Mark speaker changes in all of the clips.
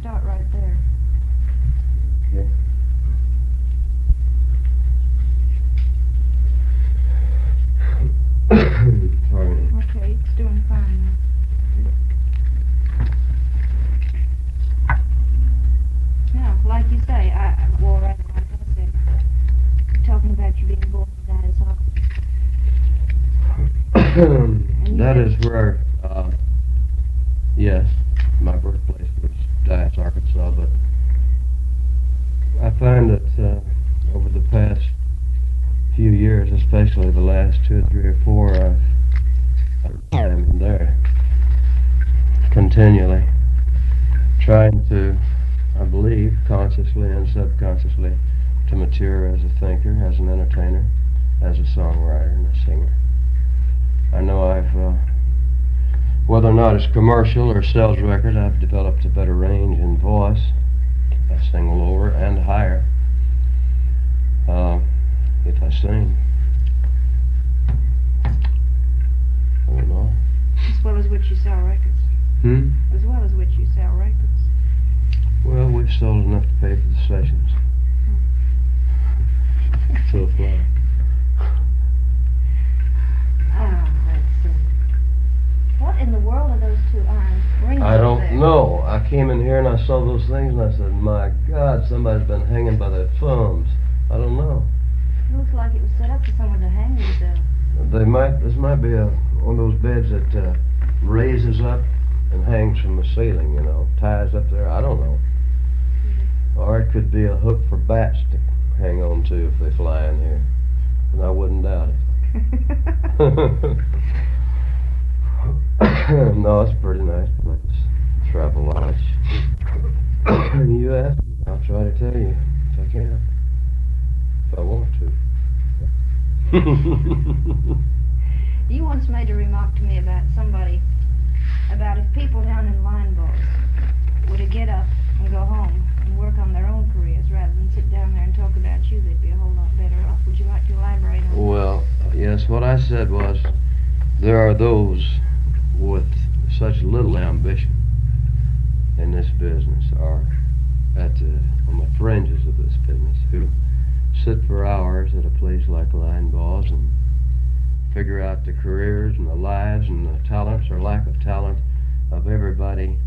Speaker 1: start right there.
Speaker 2: Okay. Pardon me.
Speaker 1: Okay, it's doing fine now. Now, like you say, well, rather like I said, talking about you being born in Dinosaur.
Speaker 2: That is where, yes, my birthplace was Dyess, Arkansas, but I find that over the past few years, especially the last 2 or 3 or 4, I'm there continually, trying to, I believe, consciously and subconsciously, to mature as a thinker, as an entertainer, as a songwriter and a singer. I know whether or not it's commercial or sells records, I've developed a better range in voice. I sing lower and higher if I sing. I don't know.
Speaker 1: As well as which you sell records. As well as which you sell records.
Speaker 2: Well, we've sold enough to pay for the sessions. So far.
Speaker 1: Let's see. What in the world are those two irons ringing
Speaker 2: I don't
Speaker 1: there?
Speaker 2: know. I came in here and I saw those things and I said, my God, somebody's been hanging by their thumbs. I don't know.
Speaker 1: It looks like it was set up for someone to hang themselves.
Speaker 2: This might be one of those beds that raises up and hangs from the ceiling, you know, ties up there. I don't know. Or it could be a hook for bats to hang on to if they fly in here. And I wouldn't doubt it. No, it's pretty nice place. Travel Lodge. You ask me, I'll try to tell you if I can. If I want to.
Speaker 1: You once made a remark to me about if people down in line bars were to get up and go home and work on their own careers rather than sit down there and talk about you, they'd be a whole lot better off. Would you like to elaborate on that?
Speaker 2: Well, yes, what I said was there are those with such little ambition in this business, or on the fringes of this business, who sit for hours at a place like Line Balls and figure out the careers and the lives and the talents or lack of talent of everybody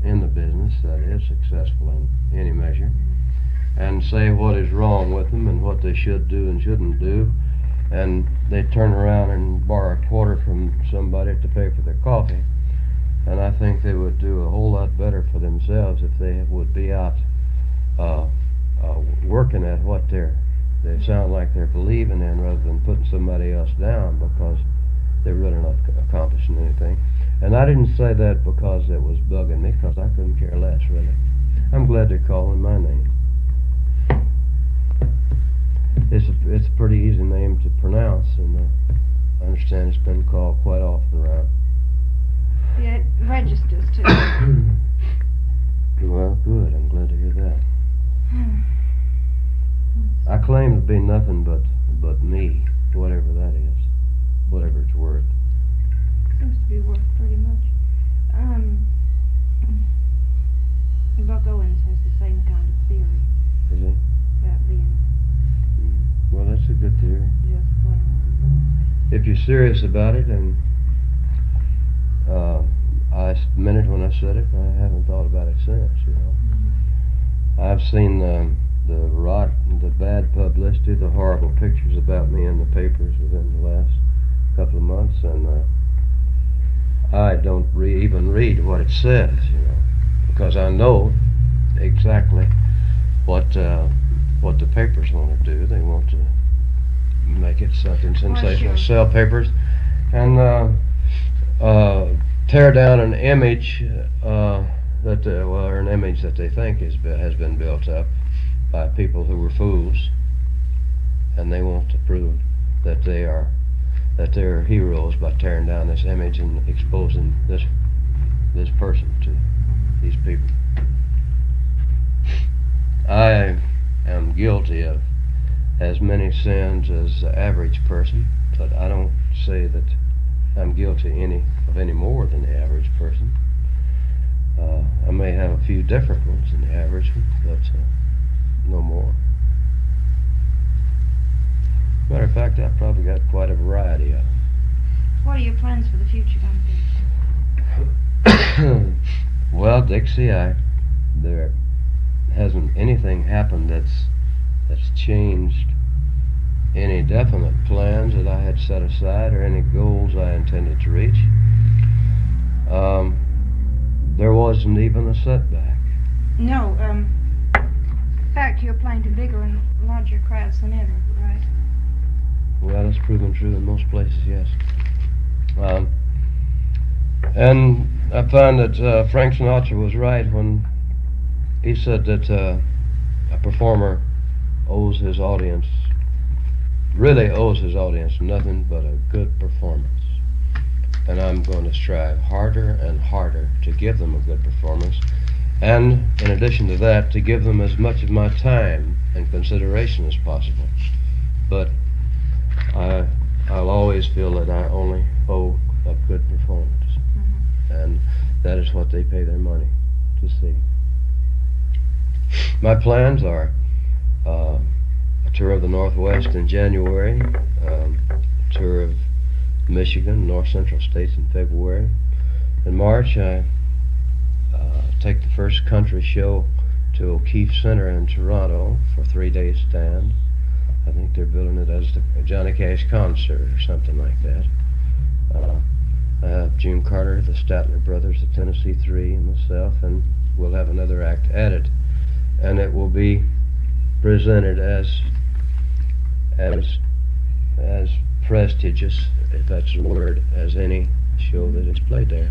Speaker 2: in the business that is successful in any measure, and say what is wrong with them and what they should do and shouldn't do, and they turn around and borrow a quarter from somebody to pay for their coffee. And I think they would do a whole lot better for themselves if they would be out working at what they sound like they're believing in, rather than putting somebody else down because they're really not accomplishing anything. And I didn't say that because it was bugging me, because I couldn't care less, really. I'm glad they're calling my name. It's a pretty easy name to pronounce, and I understand it's been called quite often around.
Speaker 1: Yeah, it registers too.
Speaker 2: Well, good. I'm glad to hear that. I claim to be nothing but me, whatever that is, whatever it's worth.
Speaker 1: Seems to be worth pretty much. Buck Owens has the same kind of theory.
Speaker 2: Is he?
Speaker 1: About being
Speaker 2: Well, that's a good theory.
Speaker 1: just plain old.
Speaker 2: If you're serious about it, and I meant it when I said it, I haven't thought about it since, you know. I've seen the rot, the bad publicity, the horrible pictures about me in the papers within the last couple of months, and I don't even read what it says, you know, because I know exactly what the papers want to do. They want to make it something sensational, sell papers, and tear down an image or an image that they think has been built up by people who were fools, and they want to prove that they're heroes by tearing down this image and exposing this person to these people. I am guilty of as many sins as the average person, but I don't say that I'm guilty of any more than the average person. I may have a few different ones than the average one, but no more. Matter of fact, I've probably got quite a variety of them.
Speaker 1: What are your plans for the future going to be?
Speaker 2: Well, Dixie, there hasn't anything happened that's changed any definite plans that I had set aside or any goals I intended to reach. There wasn't even a setback.
Speaker 1: No, in fact, you're playing to bigger and larger crowds than ever, right?
Speaker 2: Well, it's proven true in most places, yes. And I found that Frank Sinatra was right when he said that a performer really owes his audience nothing but a good performance. And I'm going to strive harder and harder to give them a good performance, and in addition to that, to give them as much of my time and consideration as possible. But I'll always feel that I only owe a good performance, and that is what they pay their money to see. My plans are a tour of the Northwest in January, a tour of Michigan, North Central states in February. In March, I take the first country show to O'Keefe Center in Toronto for a 3-day stand. I think they're building it as a Johnny Cash concert or something like that. I have June Carter, the Statler Brothers, the Tennessee Three, and myself, and we'll have another act at it. And it will be presented as prestigious, if that's the word, as any show that is played there.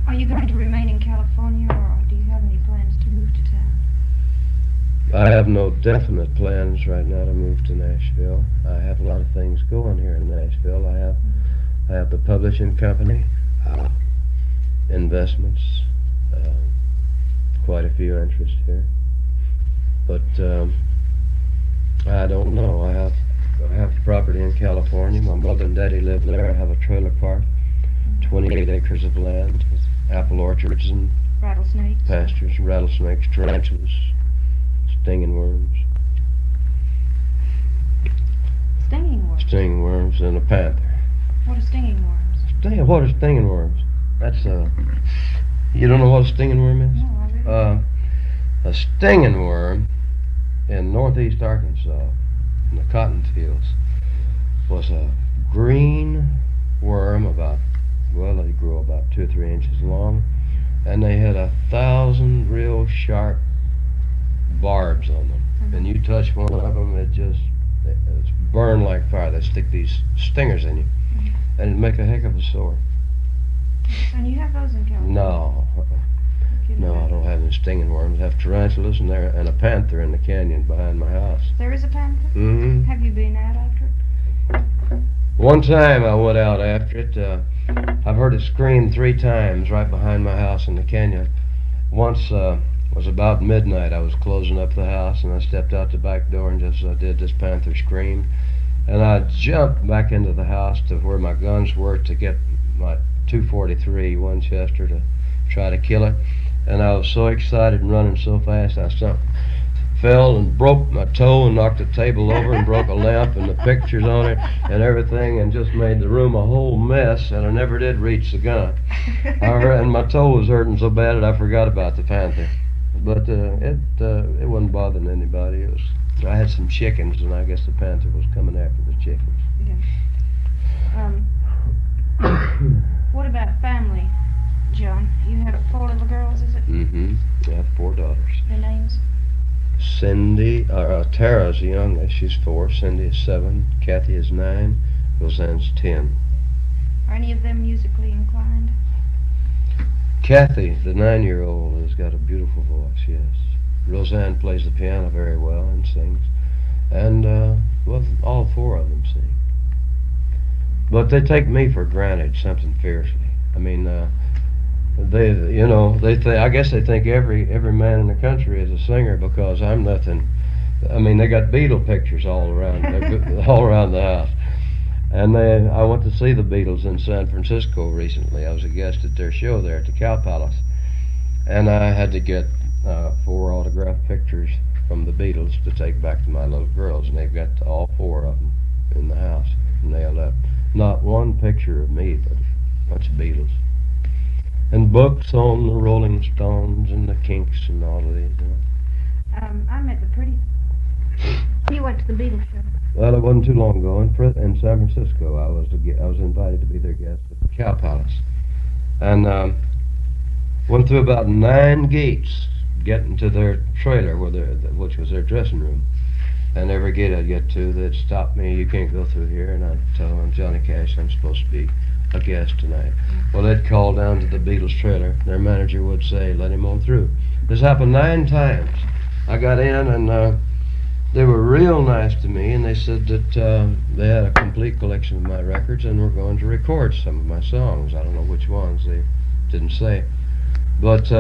Speaker 1: Are you going to remain in California, or do you have any plans to move to town?
Speaker 2: I have no definite plans right now to move to Nashville. I have a lot of things going here in Nashville. I have the publishing company, investments, quite a few interests here. But I don't know. I have property in California. My mother and daddy live there. I have a trailer park, 28 acres of land with apple orchards and
Speaker 1: Rattlesnakes?
Speaker 2: pastures, rattlesnakes, tarantulas, stinging worms.
Speaker 1: Stinging worms?
Speaker 2: Stinging worms and a panther.
Speaker 1: What are stinging worms?
Speaker 2: What are stinging worms? That's you don't know what a stinging worm is?
Speaker 1: No, I really don't.
Speaker 2: A stinging worm in northeast Arkansas, in the cotton fields, was a green worm they grew about 2 or 3 inches long, and they had 1,000 real sharp barbs on them. And you touch one of them, it's burned like fire. They stick these stingers in you, and it'd make a heck of a sore.
Speaker 1: And you have those in California?
Speaker 2: No. No, I don't have any stinging worms. I have tarantulas and a panther in the canyon behind my house.
Speaker 1: There is a panther?
Speaker 2: Mm-hmm.
Speaker 1: Have you been out after it?
Speaker 2: One time I went out after it. I've heard it scream 3 times right behind my house in the canyon. Once it was about midnight. I was closing up the house, and I stepped out the back door, and just as I did, this panther screamed. And I jumped back into the house to where my guns were to get my .243 Winchester to try to kill it. And I was so excited and running so fast, I fell and broke my toe and knocked the table over and broke a lamp and the pictures on it and everything, and just made the room a whole mess, and I never did reach the gun. And my toe was hurting so bad that I forgot about the panther. But it wasn't bothering anybody. I had some chickens, and I guess the panther was coming after the chickens.
Speaker 1: Yeah. What about family, John? You have 4 little girls, is it?
Speaker 2: Mm-hmm. I have 4 daughters.
Speaker 1: Their names?
Speaker 2: Tara's the youngest. She's 4. Cindy is 7. Kathy is 9. Roseanne's 10.
Speaker 1: Are any of them musically inclined?
Speaker 2: Kathy, the 9-year-old, has got a beautiful voice, yes. Roseanne plays the piano very well and sings. And, all 4 of them sing. But they take me for granted something fiercely. I mean, I guess they think every man in the country is a singer because I'm nothing. I mean, they got Beatle pictures all around the house. And I went to see the Beatles in San Francisco recently. I was a guest at their show there at the Cow Palace. And I had to get 4 autographed pictures from the Beatles to take back to my little girls, and they've got all 4 of them in the house nailed up. Not one picture of me, but a bunch of Beatles. And books on the Rolling Stones and the Kinks and all of these.
Speaker 1: I met the pretty. You went to the Beatles show.
Speaker 2: Well, it wasn't too long ago in San Francisco. I was invited to be their guest at the Cow Palace, and went through about 9 gates getting to their trailer, which was their dressing room. And every gate I'd get to, they'd stop me. You can't go through here. And I'd tell them, Johnny Cash, I'm supposed to be a guest tonight. Well, they'd call down to the Beatles trailer. Their manager would say, let him on through. This happened 9 times. I got in, and they were real nice to me, and they said that they had a complete collection of my records and were going to record some of my songs. I don't know which ones, they didn't say. But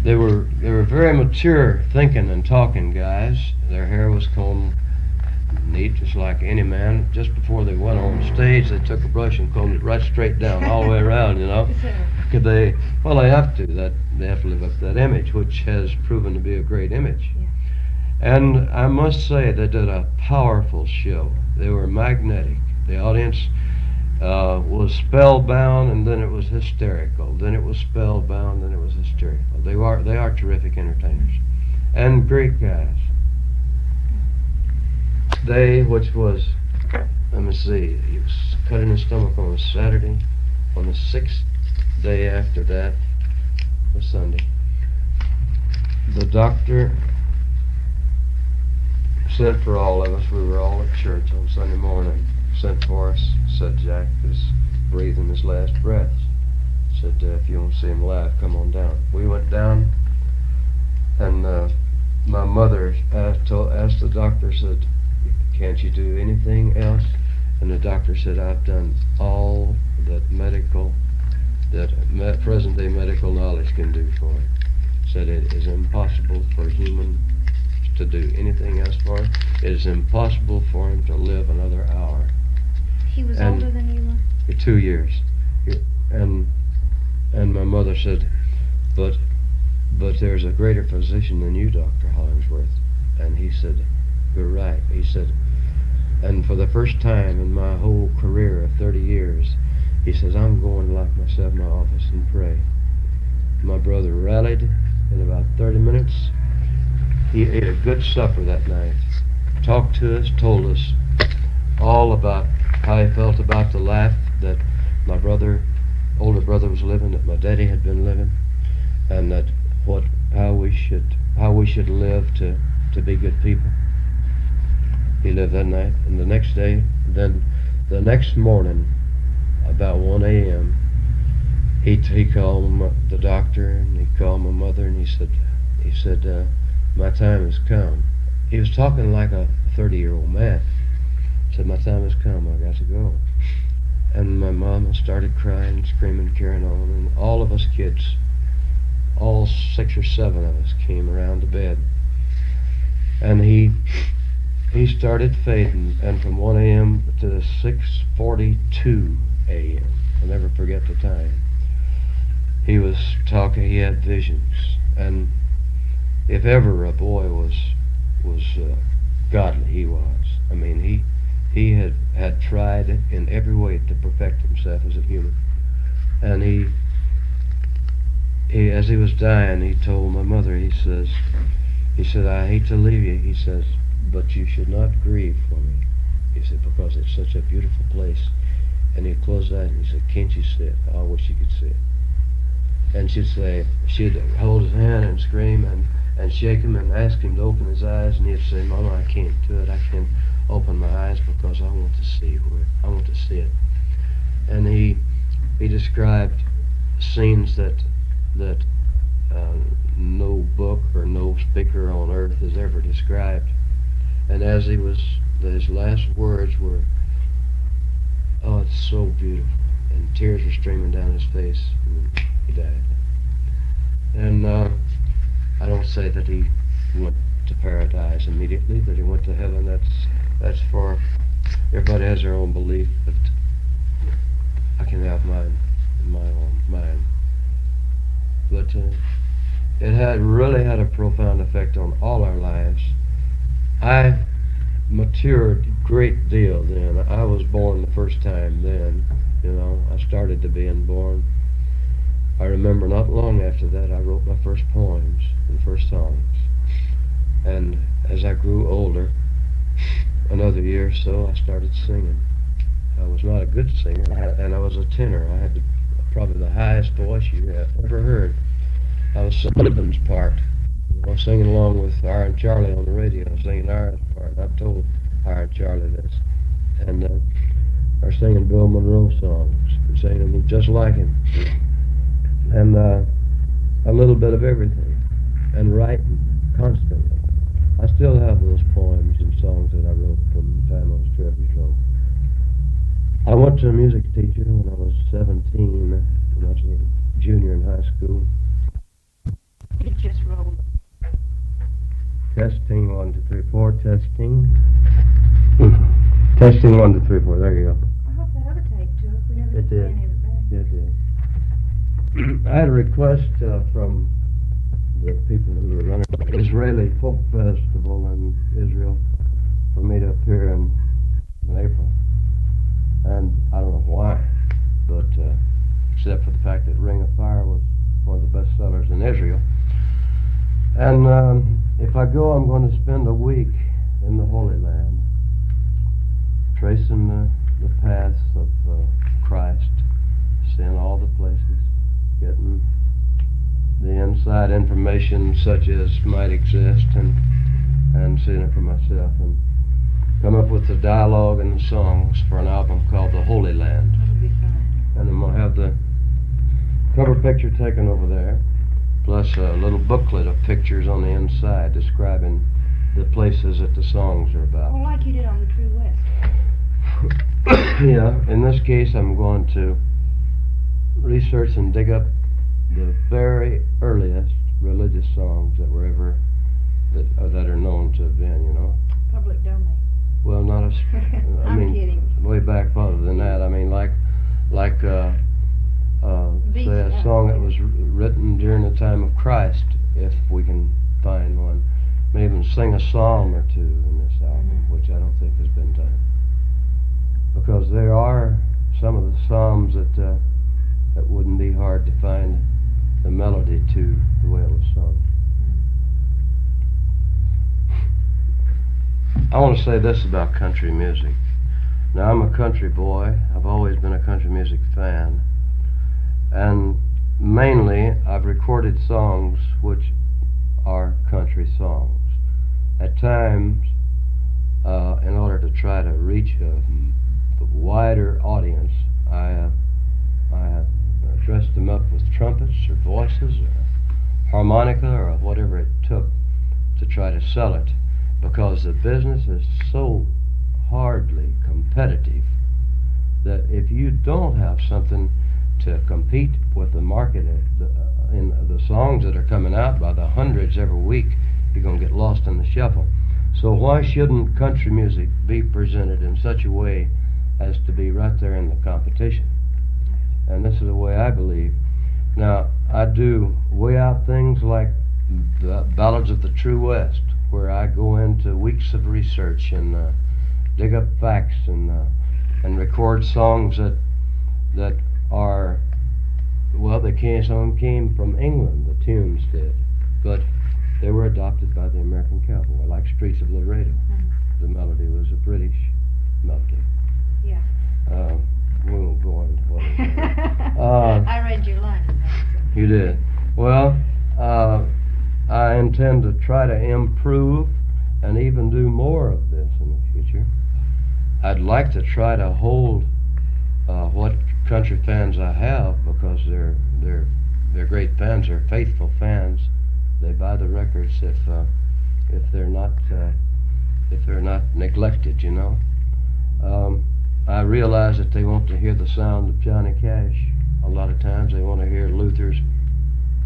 Speaker 2: they were very mature thinking and talking guys. Their hair was combed neat, just like any man. Just before they went on stage, they took a brush and combed it right straight down all the way around, you know. They have to. They have to live up to that image, which has proven to be a great image.
Speaker 1: Yeah.
Speaker 2: And I must say, they did a powerful show. They were magnetic. The audience was spellbound, and then it was hysterical. Then it was spellbound, then it was hysterical. They are terrific entertainers and great guys. Which was, let me see, he was cutting his stomach on a Saturday. On the 6th day after that was Sunday. The doctor sent for all of us. We were all at church on Sunday morning. Sent for us, said Jack is breathing his last breaths. Said, if you want to see him live, come on down. We went down, and my mother asked the doctor, said, can't you do anything else? And the doctor said, I've done all that present-day medical knowledge can do for him. Said it is impossible for humans to do anything else for him. It is impossible for him to live another hour.
Speaker 1: He was older than you were?
Speaker 2: 2 years. And my mother said, but there's a greater physician than you, Dr. Hollingsworth. And he said, you're right. He said, and for the first time in my whole career of 30 years, he says, I'm going to lock myself in my office and pray. My brother rallied in about 30 minutes. He ate a good supper that night, talked to us, told us all about how he felt about the life that my older brother was living, that my daddy had been living, and that how we should live to be good people. He lived that night, and the next day, then the next morning, about 1 a.m., he called the doctor, and he called my mother, and he said, my time has come. He was talking like a 30-year-old man. Said, my time has come, I got to go. And my mama started crying and screaming, carrying on, and all of us kids, all 6 or 7 of us, came around the bed. And he started fading, and from 1 a.m. to 6:42 a.m., I'll never forget the time, he was talking, he had visions. And if ever a boy was godly, he was. I mean, he had tried in every way to perfect himself as a human. And he as he was dying, he told my mother, he said, I hate to leave you, he says, but you should not grieve for me. He said, because it's such a beautiful place. And he closed that and he said, can't you see it? I wish you could see it. And she'd hold his hand and scream and shake him and ask him to open his eyes, and he'd say, Mama, I can't do it. I can't open my eyes because I want to see it. And he described scenes that no book or no speaker on earth has ever described. And as his last words were, oh, it's so beautiful, and tears were streaming down his face, and he died. And I don't say that he went to paradise immediately, that he went to heaven. That's for everybody has their own belief, but I can have mine in my own mind. But it had really had a profound effect on all our lives. I matured a great deal then. I was born the first time then, you know. I started to being born. I remember not long after that I wrote my first poems and first songs. And as I grew older, another year or so, I started singing. I was not a good singer, and I was a tenor. I had probably the highest voice you have ever heard. I was Sullivan's part. I was singing along with Iron Charlie on the radio, singing Iron's part. And I've told Iron Charlie this. And are singing Bill Monroe songs, singing them just like him. And a little bit of everything. And writing constantly. I still have those poems and songs that I wrote from the time I was 12 years old. I went to a music teacher when I was 17, when I was a junior in high school.
Speaker 1: It just rolled.
Speaker 2: Testing, 1, 2, 3, 4, testing. Testing, 1, 2, 3, 4, there you go.
Speaker 1: I hope that other tape took. We never
Speaker 2: It
Speaker 1: did
Speaker 2: did.
Speaker 1: any of it back.
Speaker 2: It did. I had a request from the people who were running the Israeli Folk Festival in Israel for me to appear in April. And I don't know why, but except for the fact that Ring of Fire was one of the best sellers in Israel. And if I go, I'm going to spend a week in the Holy Land, tracing the paths of Christ, seeing all the places, getting the inside information such as might exist, and seeing it for myself, and come up with the dialogue and the songs for an album called The Holy Land.
Speaker 1: That'll be fine.
Speaker 2: And I'm going to have the cover picture taken over there, plus a little booklet of pictures on the inside describing the places that the songs are about.
Speaker 1: Well, like you did on the True West.
Speaker 2: Yeah, in this case I'm going to research and dig up the very earliest religious songs that were ever, that are known to have been, you know.
Speaker 1: Public domain.
Speaker 2: Well, not as, I
Speaker 1: I'm
Speaker 2: mean,
Speaker 1: kidding.
Speaker 2: way back farther than that. I mean, like say a
Speaker 1: yeah.
Speaker 2: song that was written during the time of Christ, if we can find one. Maybe even sing a psalm or two in this album, which I don't think has been done. Because there are some of the psalms that wouldn't be hard to find the melody to the way it was sung. I want to say this about country music. Now, I'm a country boy. I've always been a country music fan. And mainly, I've recorded songs which are country songs. At times, in order to try to reach a wider audience, I have dressed them up with trumpets or voices or harmonica or whatever it took to try to sell it, because the business is so hardly competitive that if you don't have something to compete with the market in the songs that are coming out by the hundreds every week, you're going to get lost in the shuffle. So why shouldn't country music be presented in such a way as to be right there in the competition? And this is the way I believe. Now, I do weigh out things like the Ballads of the True West, where I go into weeks of research and dig up facts and record songs that are, well, some of them came from England, the tunes did, but they were adopted by the American cowboy, like Streets of Laredo. The melody was a British melody.
Speaker 1: Yeah.
Speaker 2: We won't go into what it is.
Speaker 1: I read your line in that. So.
Speaker 2: You did. Well, I intend to try to improve and even do more of this in the future. I'd like to try to hold what country fans I have, because they're great fans, they're faithful fans. They buy the records if they're not neglected, you know. I realize that they want to hear the sound of Johnny Cash. A lot of times they want to hear Luther's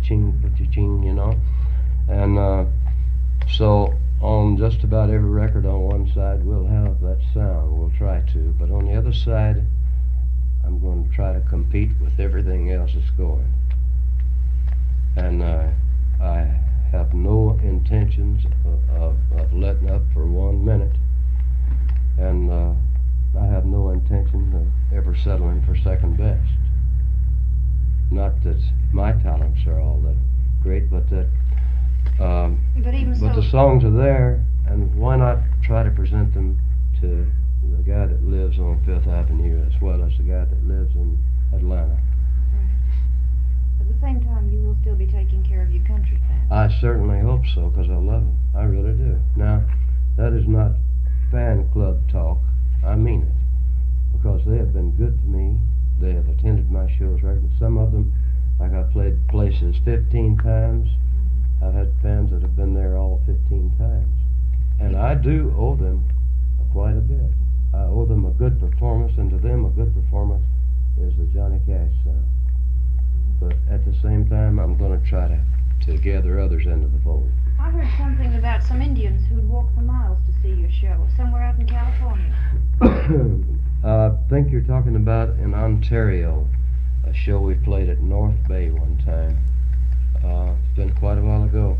Speaker 2: ching, ching, you know. And so on just about every record on one side we'll have that sound, we'll try to, but on the other side I'm going to try to compete with everything else that's going. And I have no intentions of letting up for 1 minute, and I have no intention of ever settling for second best. Not that my talents are all that great, but that but the songs are there, and why not try to present them to the guy that lives on Fifth Avenue as well as the guy that lives in Atlanta.
Speaker 1: At the same time, you will still be taking care of your country fans.
Speaker 2: I certainly hope so, because I love them. I really do. Now, that is not fan club talk. I mean it, because they have been good to me. They have attended my shows regularly. Some of them, like I played places 15 times. I've had fans that have been there all 15 times. And I do owe them quite a bit. I owe them a good performance, and to them a good performance is the Johnny Cash sound. But at the same time, I'm going to try to gather others into the fold.
Speaker 1: I heard something about some Indians who'd walk for miles to see your show, somewhere out in California.
Speaker 2: I think you're talking about in Ontario, a show we played at North Bay one time. It's been quite a while ago.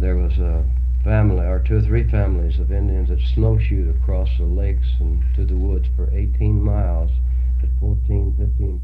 Speaker 2: There was a family, or 2 or 3 families of Indians that snowshoed across the lakes and to the woods for 18 miles at 14, 15